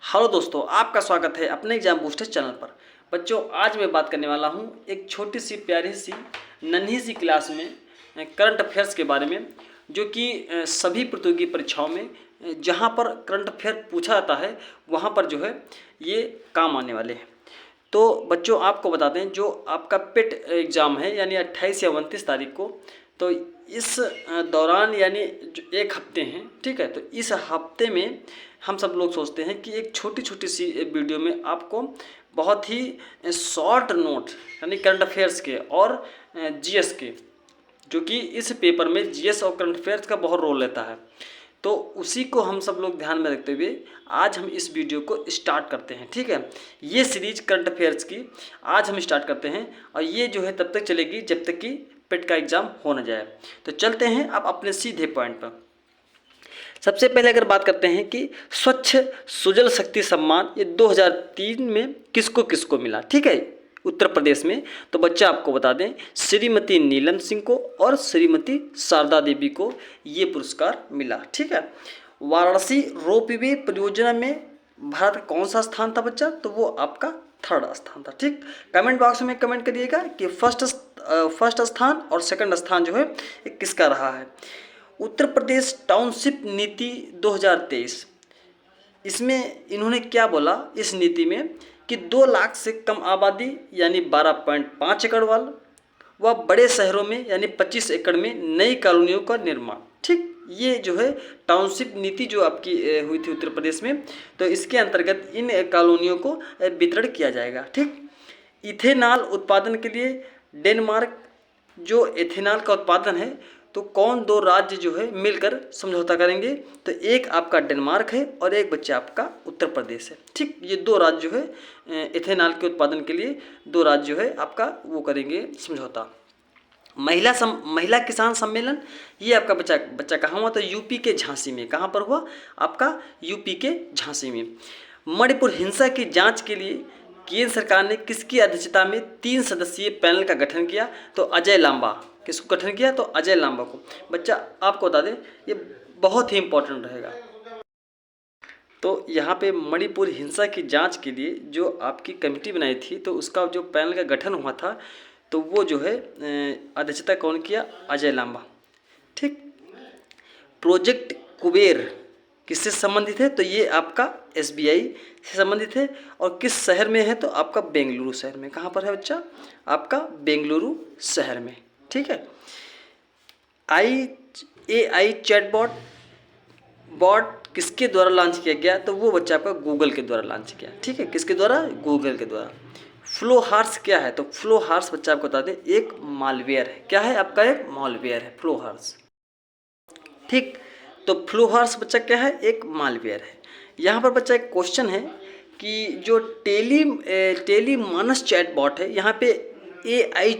Hello दोस्तों, आपका स्वागत है अपने एग्जाम बूस्टर चैनल पर। बच्चों, आज मैं बात करने वाला हूं एक छोटी सी प्यारी सी नन्ही सी क्लास में करंट अफेयर्स के बारे में, जो कि सभी प्रतियोगी परीक्षाओं में जहां पर करंट अफेयर पूछा जाता है वहां पर जो है ये काम आने वाले हैं। तो बच्चों, आपको बता दें, जो आपका पेट एग्ज़ाम है यानी 28 या 29 तारीख को, तो इस दौरान यानी जो एक हफ्ते हैं, ठीक है, तो इस हफ्ते में हम सब लोग सोचते हैं कि एक छोटी छोटी सी वीडियो में आपको बहुत ही शॉर्ट नोट यानी करंट अफेयर्स के और जीएस के, जो कि इस पेपर में जीएस और करंट अफेयर्स का बहुत रोल रहता है, तो उसी को हम सब लोग ध्यान में रखते हुए आज हम इस वीडियो को स्टार्ट करते हैं। ठीक है, ये सीरीज करंट अफेयर्स की आज हम स्टार्ट करते हैं और ये जो है तब तक चलेगी जब तक कि पेट का एग्ज़ाम हो न जाए। तो चलते हैं अब अपने सीधे पॉइंट पर। सबसे पहले अगर बात करते हैं कि स्वच्छ सुजल शक्ति सम्मान ये 2003 में किसको किसको मिला, ठीक है, उत्तर प्रदेश में, तो बच्चा आपको बता दें श्रीमती नीलम सिंह को और श्रीमती शारदा देवी को ये पुरस्कार मिला। ठीक है, वाराणसी रोपवे परियोजना में भारत का कौन सा स्थान था बच्चा, तो वो आपका थर्ड स्थान था। ठीक, कमेंट बॉक्स में कमेंट करिएगा कि फर्स्ट स्थान और सेकंड स्थान जो है ये किसका रहा है। उत्तर प्रदेश टाउनशिप नीति 2023, इसमें इन्होंने क्या बोला इस नीति में कि 2 लाख से कम आबादी यानी 12.5 एकड़ वाला व बड़े शहरों में यानी 25 एकड़ में नई कॉलोनियों का निर्माण। ठीक, ये जो है टाउनशिप नीति जो आपकी हुई थी उत्तर प्रदेश में, तो इसके अंतर्गत इन कॉलोनियों को वितरण किया जाएगा। ठीक, इथेनॉल उत्पादन के लिए डेनमार्क जो इथेनॉल का उत्पादन है, तो कौन 2 राज्य जो है मिलकर समझौता करेंगे, तो एक आपका डेनमार्क है और एक बच्चा आपका उत्तर प्रदेश है। ठीक, ये 2 राज्य जो है इथेनॉल के उत्पादन के लिए 2 राज्य जो है आपका वो करेंगे समझौता। महिला किसान सम्मेलन ये आपका बच्चा कहाँ हुआ, तो यूपी के झांसी में। कहाँ पर हुआ, आपका यूपी के झांसी में। मणिपुर हिंसा की जांच के लिए केंद्र सरकार ने किसकी अध्यक्षता में 3 सदस्यीय पैनल का गठन किया, तो अजय लांबा। किसको गठन किया, तो अजय लांबा को। बच्चा आपको बता दें ये बहुत ही इंपॉर्टेंट रहेगा। तो यहाँ पे मणिपुर हिंसा की जांच के लिए जो आपकी कमेटी बनाई थी, तो उसका जो पैनल का गठन हुआ था, तो वो जो है अध्यक्षता कौन किया, अजय लांबा। ठीक, प्रोजेक्ट कुबेर किससे संबंधित है, तो ये आपका एसबीआई से संबंधित है और किस शहर में है, तो आपका बेंगलुरु शहर में। कहाँ पर है बच्चा, आपका बेंगलुरु शहर में। ठीक है, AI चैटबॉट किसके द्वारा लॉन्च किया गया, तो वो बच्चा आपका गूगल के द्वारा लॉन्च किया। ठीक है, किसके द्वारा, गूगल के द्वारा। फ्लो हार्स क्या है, तो फ्लो हार्स बच्चा आपको बता दें एक मालवेयर है। क्या है आपका, एक मालवेयर है फ्लो हार्स। ठीक, तो फ्लो हार्स बच्चा क्या है, एक मालवेयर है। यहाँ पर बच्चा एक क्वेश्चन है कि जो टेली मानस चैटबॉट है, यहाँ पे AI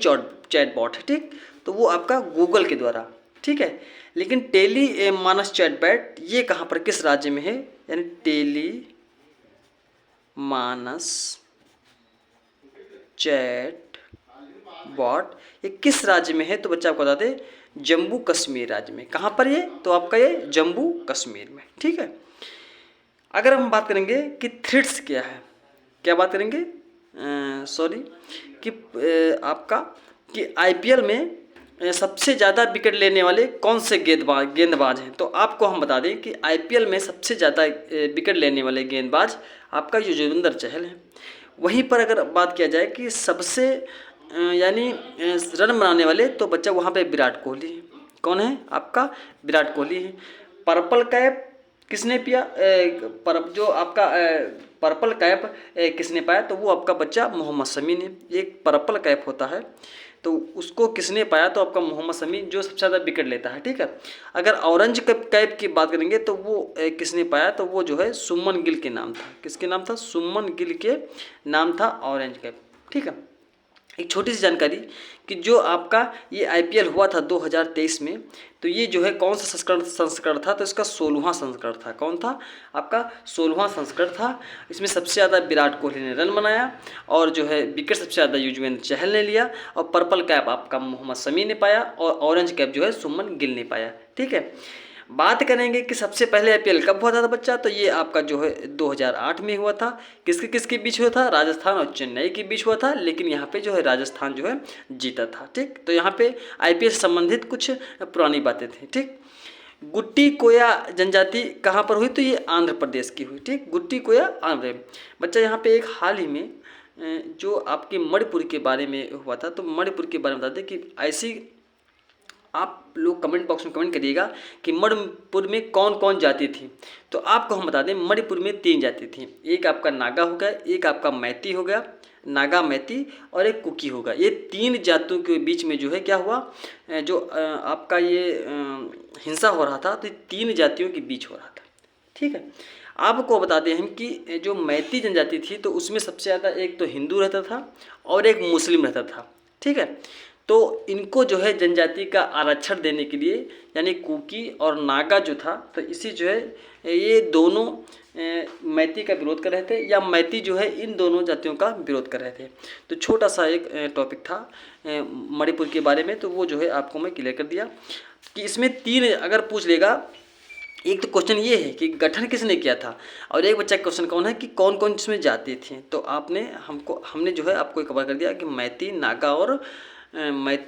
चैटबॉट है। ठीक, तो वो आपका गूगल के द्वारा। ठीक है, लेकिन टेली मानस चैटबॉट ये कहाँ पर किस राज्य में है, यानी टेली मानस चैटबॉट ये किस राज्य में है, तो बच्चा आपको बता दें जम्मू कश्मीर राज्य में। कहाँ पर ये, तो आपका ये जम्मू कश्मीर में। ठीक है, अगर हम बात करेंगे कि थ्रेड्स क्या है, क्या बात करेंगे, कि आपका कि IPL में सबसे ज़्यादा विकेट लेने वाले कौन से गेंदबाज हैं, तो आपको हम बता दें कि IPL में सबसे ज़्यादा विकेट लेने वाले गेंदबाज आपका युजवेंद्र चहल हैं। वहीं पर अगर बात किया जाए कि सबसे यानी रन बनाने वाले, तो बच्चा वहाँ पे विराट कोहली है। कौन है, आपका विराट कोहली है। पर्पल कैप किसने पिया, जो आपका पर्पल कैप किसने पाया, तो वो आपका बच्चा मोहम्मद शमी ने। एक पर्पल कैप होता है, तो उसको किसने पाया, तो आपका मोहम्मद शमी जो सबसे ज़्यादा विकेट लेता है। ठीक है, अगर ऑरेंज कैप की बात करेंगे तो वो किसने पाया, तो वो जो है सुमन गिल के नाम था। किसके नाम था, सुमन गिल के नाम था ऑरेंज कैप। ठीक है, एक छोटी सी जानकारी कि जो आपका ये IPL हुआ था 2023 में, तो ये जो है कौन सा संस्करण था, तो इसका 16वां संस्करण था। कौन था, आपका 16वां संस्करण था। इसमें सबसे ज़्यादा विराट कोहली ने रन बनाया और जो है विकेट सबसे ज़्यादा युजवेंद्र चहल ने लिया और पर्पल कैप आपका मोहम्मद शमी ने पाया और ऑरेंज कैप जो है सुमन गिल ने पाया। ठीक है, बात करेंगे कि सबसे पहले आईपीएल कब हुआ था बच्चा, तो ये आपका जो है 2008 में हुआ था। किसके किसके बीच हुआ था, राजस्थान और चेन्नई के बीच हुआ था, लेकिन यहाँ पे जो है राजस्थान जो है जीता था। ठीक, तो यहाँ पे आईपीएल से संबंधित कुछ पुरानी बातें थी। ठीक, गुट्टी कोया जनजाति कहाँ पर हुई, तो ये आंध्र प्रदेश की हुई। ठीक, गुट्टी कोया आंध्र। बच्चा यहाँ पे एक हाल ही में जो आपके मणिपुर के बारे में हुआ था, तो मणिपुर के बारे में बता दें कि ऐसी आप लोग कमेंट बॉक्स में कमेंट करिएगा कि मणिपुर में कौन कौन जाति थी। तो आपको हम बता दें मणिपुर में 3 जाति थी। एक आपका नागा हो गया, एक आपका मैती हो गया, नागा मैती, और एक कुकी होगा। ये 3 जातियों के बीच में जो है क्या हुआ, जो आपका ये हिंसा हो रहा था, तो 3 जातियों के बीच हो रहा था। ठीक है, आपको बता दें हम कि जो मैती जनजाति थी तो उसमें सबसे ज़्यादा एक तो हिंदू रहता था और एक मुस्लिम रहता था। ठीक है, तो इनको जो है जनजाति का आरक्षण देने के लिए, यानी कुकी और नागा जो था, तो इसी जो है ये दोनों मैती का विरोध कर रहे थे, या मैती जो है इन दोनों जातियों का विरोध कर रहे थे। तो छोटा सा एक टॉपिक था मणिपुर के बारे में, तो वो जो है आपको मैं क्लियर कर दिया कि इसमें 3 अगर पूछ लेगा, एक तो क्वेश्चन ये है कि गठन किसने किया था, और एक बच्चा क्वेश्चन कौन है कि कौन कौन इसमें जाति थी। तो हमने जो है आपको कवर कर दिया कि मैती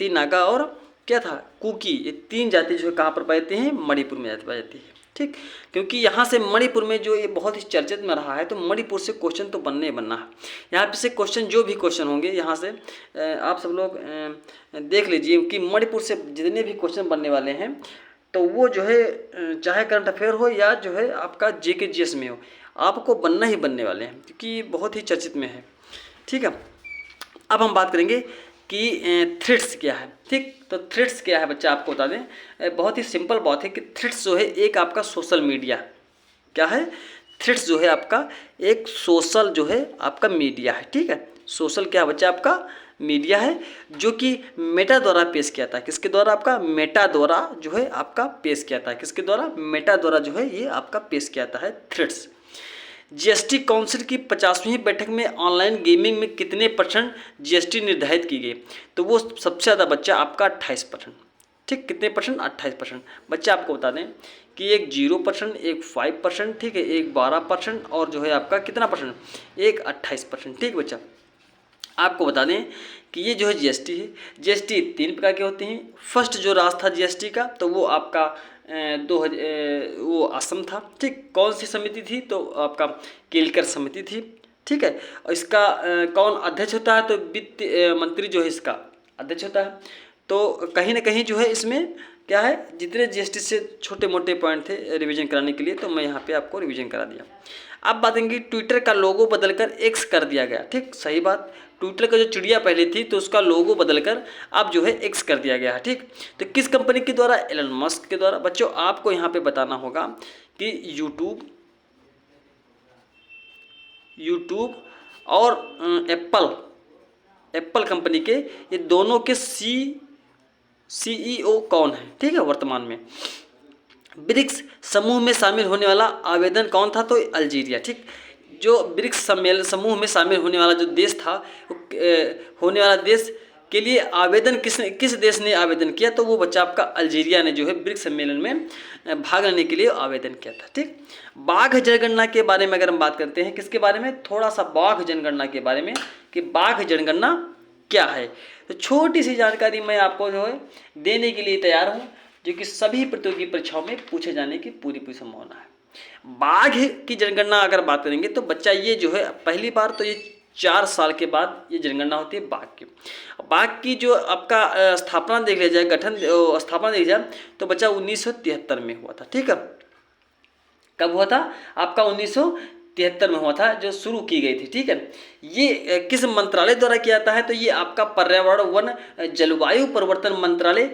नागा और क्या था, कुकी, ये 3 जाति जो है कहाँ पर पाई जाती हैं, मणिपुर में पाई जाती है। ठीक, क्योंकि यहाँ से मणिपुर में जो ये बहुत ही चर्चित में रहा है, तो मणिपुर से क्वेश्चन तो बनने ही बनना है। यहाँ पे से क्वेश्चन जो भी क्वेश्चन होंगे यहाँ से आप सब लोग देख लीजिए कि मणिपुर से जितने भी क्वेश्चन बनने वाले हैं, तो वो जो है चाहे करंट अफेयर हो या जो है आपका जीके जीएस में हो, आपको बनना ही बनने वाले हैं, क्योंकि बहुत ही चर्चित में है। ठीक है, अब हम बात करेंगे कि थ्रेड्स क्या है। ठीक, तो थ्रेड्स क्या है बच्चा आपको बता दें, बहुत ही सिंपल बात है कि थ्रेड्स जो है एक आपका सोशल मीडिया, क्या है, थ्रेड्स जो है आपका एक सोशल जो है आपका मीडिया है। ठीक है, सोशल क्या है बच्चा, आपका मीडिया है, जो कि मेटा द्वारा पेश किया था। किसके द्वारा, आपका मेटा द्वारा जो है आपका पेश किया था। किसके द्वारा, मेटा द्वारा जो है ये आपका पेश किया था है थ्रेड्स। जीएसटी काउंसिल की 50वीं बैठक में ऑनलाइन गेमिंग में कितने % जीएसटी निर्धारित की गई, तो वो सबसे ज़्यादा बच्चा आपका 28%। ठीक, कितने %, 28%। बच्चा आपको बता दें कि एक 0%, एक 5%, ठीक है, एक 12%, और जो है आपका कितना %, एक 28%। ठीक बच्चा, आपको बता दें कि ये जो है जीएसटी है, जीएसटी 3 प्रकार के होते हैं। फर्स्ट जो राज था जीएसटी का, तो वो आपका वो असम था। ठीक, कौन सी समिति थी, तो आपका केलकर समिति थी। ठीक है, और इसका कौन अध्यक्ष होता है, तो वित्त मंत्री जो है इसका अध्यक्ष होता है। तो कहीं ना कहीं जो है इसमें क्या है, जितने जीएसटी से छोटे मोटे पॉइंट थे रिवीजन कराने के लिए, तो मैं यहाँ पे आपको रिवीजन करा दिया। अब बात करेंगे ट्विटर का लोगो बदलकर एक्स कर दिया गया। ठीक, सही बात, ट्विटर का जो चिड़िया पहले थी तो उसका लोगो बदलकर अब जो है एक्स कर दिया गया है। ठीक, तो किस कंपनी के द्वारा, एलन मस्क के द्वारा। बच्चों आपको यहाँ पे बताना होगा कि यूट्यूब और एप्पल कंपनी के ये दोनों के सीईओ कौन है। ठीक है, वर्तमान में ब्रिक्स समूह में शामिल होने वाला आवेदन कौन था, तो अल्जीरिया। ठीक, जो ब्रिक्स समूह में शामिल होने वाला जो देश था, होने वाला देश के लिए आवेदन किस देश ने आवेदन किया, तो वो बच्चा आपका अल्जीरिया ने जो है ब्रिक्स सम्मेलन में भाग लेने के लिए आवेदन किया था। ठीक, बाघ जनगणना के बारे में अगर हम बात करते हैं, किसके बारे में, थोड़ा सा बाघ जनगणना के बारे में कि बाघ जनगणना क्या है, तो छोटी सी जानकारी मैं आपको जो है देने के लिए तैयार हूँ, जो कि सभी प्रतियोगी परीक्षाओं में पूछे जाने की पूरी संभावना है। बाघ की जनगणना अगर बात करेंगे तो बच्चा ये जो है पहली बार तो ये 4 साल के बाद ये जनगणना होती है बाघ की। बाघ की जो आपका स्थापना देख लिया जाए, स्थापना देख जाए तो बच्चा 1973 में हुआ था। ठीक है, कब हुआ था, आपका 1973 में हुआ था, जो शुरू की गई थी। ठीक है, ये किस मंत्रालय द्वारा किया जाता है, तो ये आपका पर्यावरण वन जलवायु परिवर्तन मंत्रालय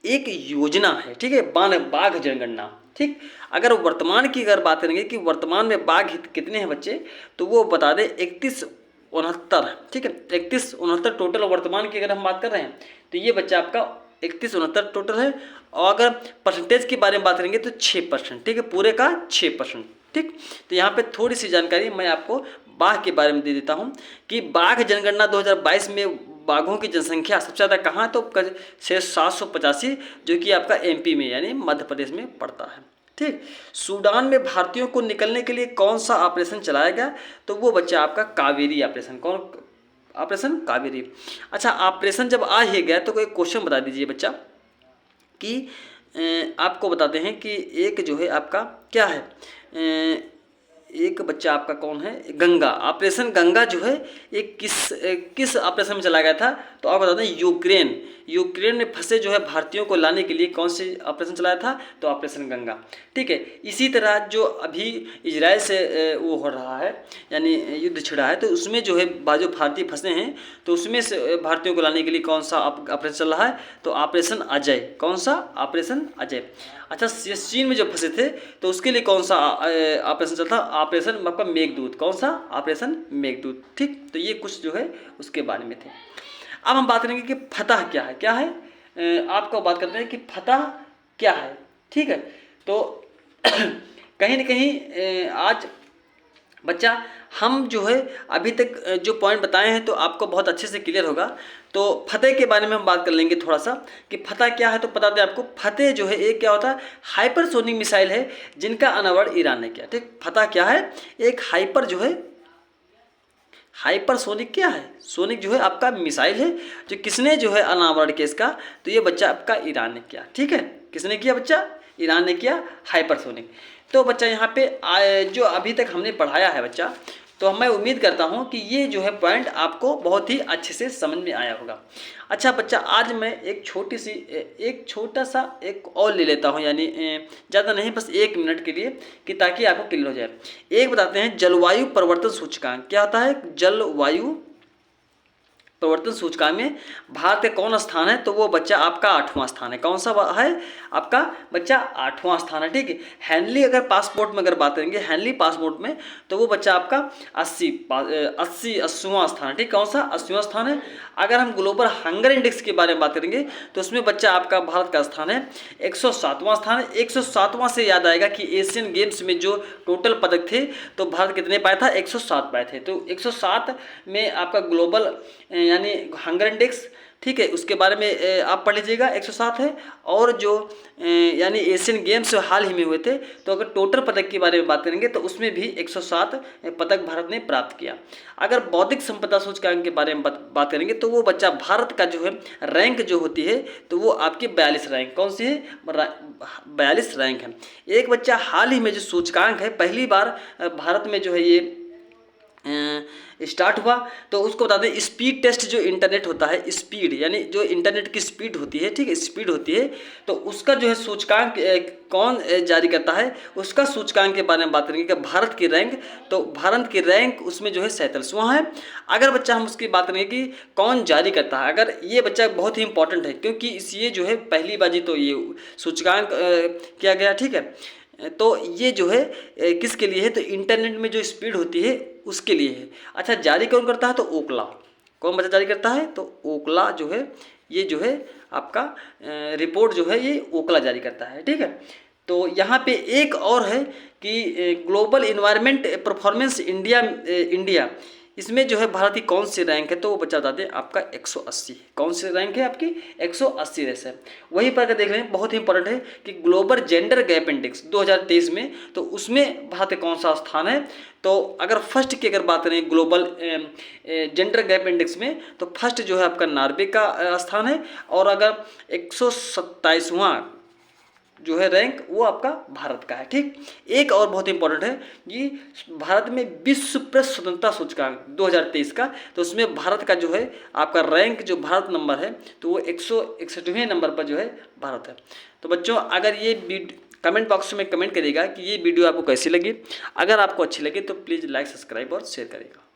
एक योजना है। ठीक है, बाघ जनगणना। ठीक, अगर वर्तमान की अगर बात करेंगे कि वर्तमान में बाघ कितने हैं बच्चे, तो वो बता दें 3169। ठीक है, 3169 टोटल वर्तमान की अगर हम बात कर रहे हैं, तो ये बच्चा आपका 3169 टोटल है। और अगर परसेंटेज के बारे में बात करेंगे तो 6%। ठीक है, पूरे का 6%। ठीक, तो यहाँ पे थोड़ी सी जानकारी मैं आपको बाघ के बारे में दे देता हूँ कि बाघ जनगणना 2022 में बाघों की जनसंख्या सबसे ज़्यादा कहाँ, तो 785, जो कि आपका MP में यानी मध्य प्रदेश में पड़ता है। ठीक। सूडान में भारतीयों को निकलने के लिए कौन सा ऑपरेशन चलाया गया, तो वो बच्चा आपका कावेरी ऑपरेशन। कौन ऑपरेशन? कावेरी। अच्छा, ऑपरेशन जब आ ही गया तो कोई क्वेश्चन बता दीजिए बच्चा कि आपको बताते हैं कि एक जो है आपका क्या है, एक बच्चा आपका कौन है, गंगा। ऑपरेशन गंगा जो है ये किस ऑपरेशन में चला गया था, तो आप बता दें यूक्रेन में फंसे जो है भारतीयों को लाने के लिए कौन से ऑपरेशन चलाया था, तो ऑपरेशन गंगा। ठीक है। इसी तरह जो अभी इजराइल से वो हो रहा है यानी युद्ध छिड़ा है, तो उसमें जो है जो भारतीय फंसे हैं तो उसमें से भारतीयों को लाने के लिए कौन सा ऑपरेशन चल रहा है, तो ऑपरेशन अजय। कौन सा? ऑपरेशन अजय। अच्छा, चीन में जब फंसे थे तो उसके लिए कौन सा ऑपरेशन चलता? ऑपरेशन आपका मेघदूत। कौन सा? ऑपरेशन मेघदूत। ठीक। तो ये कुछ जो है उसके बारे में थे। अब हम बात करेंगे कि फतह क्या है। क्या है आपको बात करते हैं कि फतह क्या है। ठीक है। तो कहीं ना कहीं आज बच्चा हम जो है अभी तक जो पॉइंट बताए हैं तो आपको बहुत अच्छे से क्लियर होगा। तो फतेह के बारे में हम बात कर लेंगे थोड़ा सा कि फतह क्या है। तो बता दें आपको, फतेह जो है एक क्या होता है, हाइपरसोनिक मिसाइल है जिनका अनावरण ईरान ने किया। ठीक। फतह क्या है? एक हाइपर जो है, हाइपरसोनिक क्या है, सोनिक जो है आपका मिसाइल है जो किसने जो है अनावरण किया इसका, तो ये बच्चा आपका ईरान ने किया। ठीक है। किसने किया बच्चा? ईरान ने किया हाइपरसोनिक। तो बच्चा यहाँ पे जो अभी तक हमने पढ़ाया है बच्चा, तो मैं उम्मीद करता हूँ कि ये जो है पॉइंट आपको बहुत ही अच्छे से समझ में आया होगा। अच्छा बच्चा, आज मैं एक छोटा सा एक और ले लेता हूँ, यानी ज़्यादा नहीं, बस 1 मिनट के लिए, कि ताकि आपको क्लियर हो जाए। एक बताते हैं जलवायु परिवर्तन सूचकांक। क्या होता है जलवायु परिवर्तन सूचकांक में भारत का कौन स्थान है, तो वो बच्चा आपका 8वां स्थान है। कौन सा है आपका बच्चा? 8वां स्थान है। ठीक है। हेनली अगर पासपोर्ट में अगर बात करेंगे, हेनली पासपोर्ट में, तो वो बच्चा आपका 80वां स्थान है। ठीक। कौन सा? 80वां स्थान है। अगर हम ग्लोबल हंगर इंडेक्स के बारे में बात करेंगे तो उसमें बच्चा आपका भारत का स्थान है 107वां स्थान है। 107वां से याद आएगा कि एशियन गेम्स में जो टोटल पदक थे तो भारत कितने पाए था? 107 पाए थे। तो 107 में आपका ग्लोबल यानी हंगर इंडेक्स, ठीक है, उसके बारे में आप पढ़ लीजिएगा, 107 है। और जो यानी एशियन गेम्स हाल ही में हुए थे, तो अगर टोटल पदक के बारे में बात करेंगे तो उसमें भी 107 पदक भारत ने प्राप्त किया। अगर बौद्धिक संपदा सूचकांक के बारे में बात करेंगे तो वो बच्चा भारत का जो है रैंक जो होती है तो वो आपकी 42 रैंक। कौन सी है? 42 रैंक है। एक बच्चा हाल ही में जो सूचकांक है, पहली बार भारत में जो है ये स्टार्ट हुआ, तो उसको बता दें स्पीड टेस्ट। जो इंटरनेट होता है, स्पीड यानी जो इंटरनेट की स्पीड होती है, ठीक है, स्पीड होती है, तो उसका जो है सूचकांक कौन जारी करता है, उसका सूचकांक के बारे में बात करेंगे कि भारत की रैंक, तो भारत की रैंक उसमें जो है 47वां है। अगर बच्चा हम उसकी बात करेंगे कि कौन जारी करता है, अगर ये बच्चा बहुत ही इंपॉर्टेंट है क्योंकि ये जो है पहली बाजी तो ये सूचकांक किया गया। ठीक है। तो ये जो है किसके लिए है, तो इंटरनेट में जो स्पीड होती है उसके लिए है। अच्छा, जारी कौन करता है, तो ओकला। कौन बच्चा जारी करता है, तो ओकला जो है, ये जो है आपका रिपोर्ट जो है ये ओकला जारी करता है। ठीक है। तो यहाँ पे एक और है कि ग्लोबल इन्वायरमेंट परफॉर्मेंस इंडिया, इसमें जो है भारत की कौन सी रैंक है, तो वो बच्चा बता दें आपका 180। कौन सी रैंक है आपकी? 180 रेस है। वहीं पर अगर देख रहे हैं, बहुत ही इंपॉर्टेंट है कि ग्लोबल जेंडर गैप इंडेक्स 2023 में, तो उसमें भारत का कौन सा स्थान है। तो अगर फर्स्ट की अगर बात करें ग्लोबल जेंडर गैप इंडेक्स में, तो फर्स्ट जो है आपका नॉर्वे का स्थान है, और अगर 127वां जो है रैंक वो आपका भारत का है। ठीक। एक और बहुत इंपॉर्टेंट है कि भारत में विश्व प्रेस स्वतंत्रता सूचकांक 2023 का, तो उसमें भारत का जो है आपका रैंक जो भारत नंबर है तो वो 161वें नंबर पर जो है भारत है। तो बच्चों, अगर ये कमेंट बॉक्स में कमेंट करिएगा कि ये वीडियो आपको कैसी लगी। अगर आपको अच्छी लगी तो प्लीज़ लाइक, सब्सक्राइब और शेयर करिएगा।